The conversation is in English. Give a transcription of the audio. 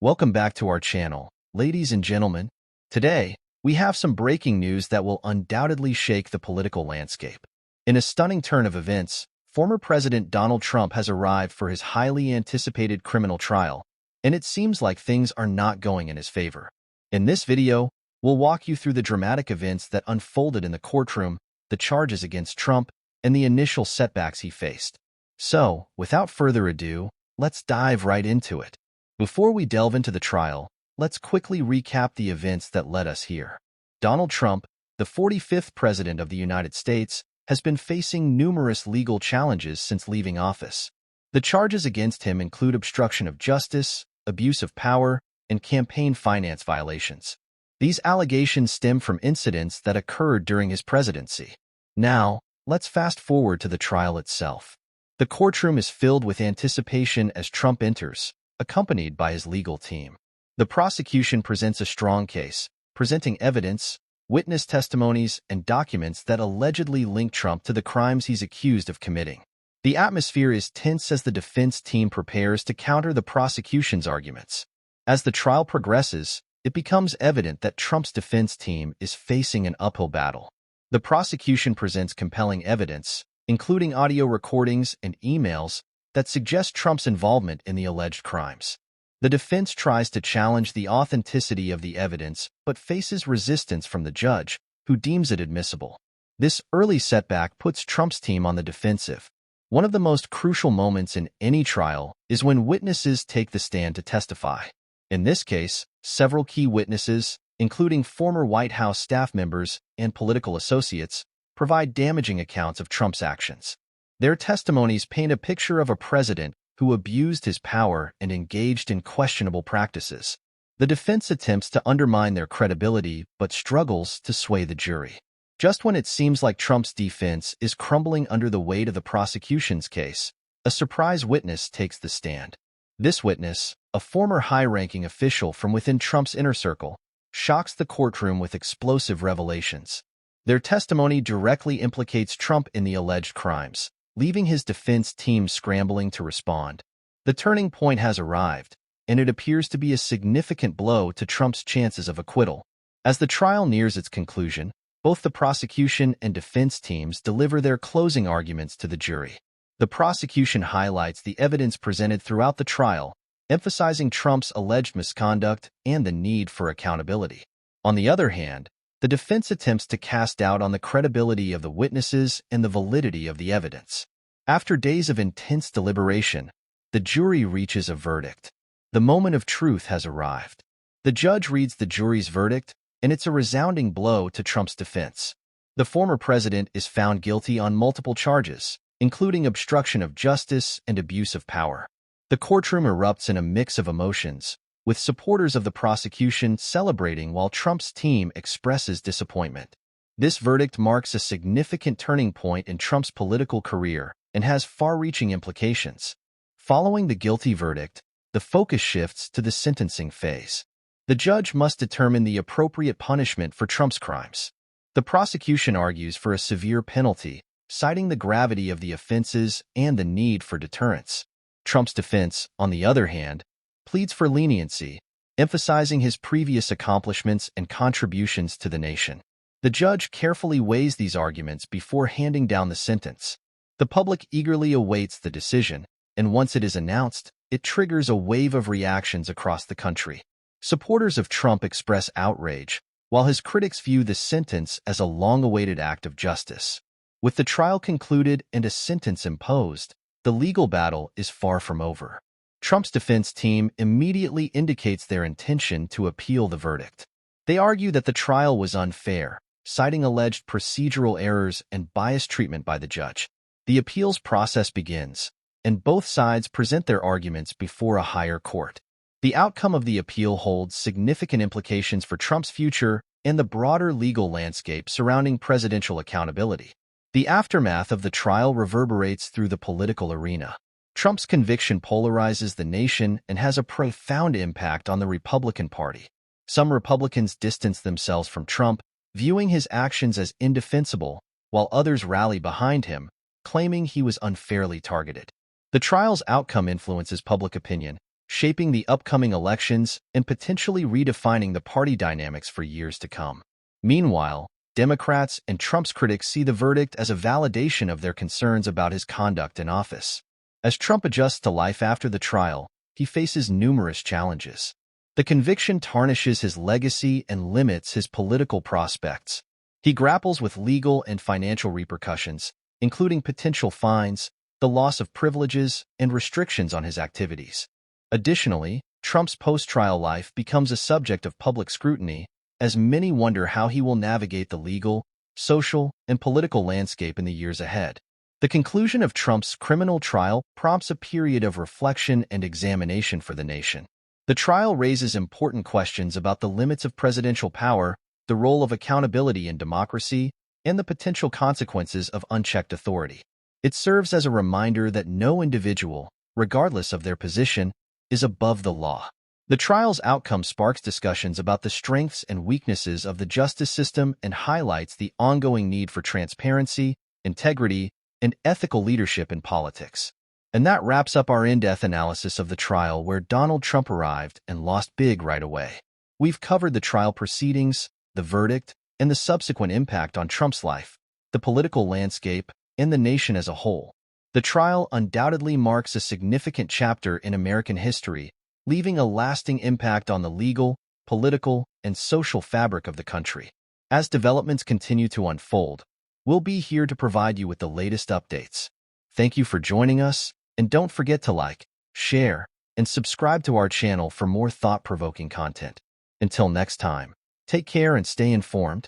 Welcome back to our channel, ladies and gentlemen. Today, we have some breaking news that will undoubtedly shake the political landscape. In a stunning turn of events, former President Donald Trump has arrived for his highly anticipated criminal trial, and it seems like things are not going in his favor. In this video, we'll walk you through the dramatic events that unfolded in the courtroom, the charges against Trump, and the initial setbacks he faced. So, without further ado, let's dive right into it. Before we delve into the trial, let's quickly recap the events that led us here. Donald Trump, the 45th President of the United States, has been facing numerous legal challenges since leaving office. The charges against him include obstruction of justice, abuse of power, and campaign finance violations. These allegations stem from incidents that occurred during his presidency. Now, let's fast forward to the trial itself. The courtroom is filled with anticipation as Trump enters, accompanied by his legal team. The prosecution presents a strong case, presenting evidence, witness testimonies, and documents that allegedly link Trump to the crimes he's accused of committing. The atmosphere is tense as the defense team prepares to counter the prosecution's arguments. As the trial progresses, it becomes evident that Trump's defense team is facing an uphill battle. The prosecution presents compelling evidence, including audio recordings and emails that suggest Trump's involvement in the alleged crimes. The defense tries to challenge the authenticity of the evidence but faces resistance from the judge, who deems it admissible. This early setback puts Trump's team on the defensive. One of the most crucial moments in any trial is when witnesses take the stand to testify. In this case, several key witnesses, including former White House staff members and political associates, provide damaging accounts of Trump's actions. Their testimonies paint a picture of a president who abused his power and engaged in questionable practices. The defense attempts to undermine their credibility but struggles to sway the jury. Just when it seems like Trump's defense is crumbling under the weight of the prosecution's case, a surprise witness takes the stand. This witness, a former high-ranking official from within Trump's inner circle, shocks the courtroom with explosive revelations. Their testimony directly implicates Trump in the alleged crimes, leaving his defense team scrambling to respond. The turning point has arrived, and it appears to be a significant blow to Trump's chances of acquittal. As the trial nears its conclusion, both the prosecution and defense teams deliver their closing arguments to the jury. The prosecution highlights the evidence presented throughout the trial, emphasizing Trump's alleged misconduct and the need for accountability. On the other hand, the defense attempts to cast doubt on the credibility of the witnesses and the validity of the evidence. After days of intense deliberation, the jury reaches a verdict. The moment of truth has arrived. The judge reads the jury's verdict, and it's a resounding blow to Trump's defense. The former president is found guilty on multiple charges, including obstruction of justice and abuse of power. The courtroom erupts in a mix of emotions, with supporters of the prosecution celebrating while Trump's team expresses disappointment. This verdict marks a significant turning point in Trump's political career and has far-reaching implications. Following the guilty verdict, the focus shifts to the sentencing phase. The judge must determine the appropriate punishment for Trump's crimes. The prosecution argues for a severe penalty, citing the gravity of the offenses and the need for deterrence. Trump's defense, on the other hand, pleads for leniency, emphasizing his previous accomplishments and contributions to the nation. The judge carefully weighs these arguments before handing down the sentence. The public eagerly awaits the decision, and once it is announced, it triggers a wave of reactions across the country. Supporters of Trump express outrage, while his critics view the sentence as a long-awaited act of justice. With the trial concluded and a sentence imposed, the legal battle is far from over. Trump's defense team immediately indicates their intention to appeal the verdict. They argue that the trial was unfair, citing alleged procedural errors and biased treatment by the judge. The appeals process begins, and both sides present their arguments before a higher court. The outcome of the appeal holds significant implications for Trump's future and the broader legal landscape surrounding presidential accountability. The aftermath of the trial reverberates through the political arena. Trump's conviction polarizes the nation and has a profound impact on the Republican Party. Some Republicans distance themselves from Trump, viewing his actions as indefensible, while others rally behind him, claiming he was unfairly targeted. The trial's outcome influences public opinion, shaping the upcoming elections and potentially redefining the party dynamics for years to come. Meanwhile, Democrats and Trump's critics see the verdict as a validation of their concerns about his conduct in office. As Trump adjusts to life after the trial, he faces numerous challenges. The conviction tarnishes his legacy and limits his political prospects. He grapples with legal and financial repercussions, including potential fines, the loss of privileges, and restrictions on his activities. Additionally, Trump's post-trial life becomes a subject of public scrutiny, as many wonder how he will navigate the legal, social, and political landscape in the years ahead. The conclusion of Trump's criminal trial prompts a period of reflection and examination for the nation. The trial raises important questions about the limits of presidential power, the role of accountability in democracy, and the potential consequences of unchecked authority. It serves as a reminder that no individual, regardless of their position, is above the law. The trial's outcome sparks discussions about the strengths and weaknesses of the justice system and highlights the ongoing need for transparency, integrity, and ethical leadership in politics. And that wraps up our in-depth analysis of the trial where Donald Trump arrived and lost big right away. We've covered the trial proceedings, the verdict, and the subsequent impact on Trump's life, the political landscape, and the nation as a whole. The trial undoubtedly marks a significant chapter in American history, leaving a lasting impact on the legal, political, and social fabric of the country. As developments continue to unfold, we'll be here to provide you with the latest updates. Thank you for joining us, and don't forget to like, share, and subscribe to our channel for more thought-provoking content. Until next time, take care and stay informed.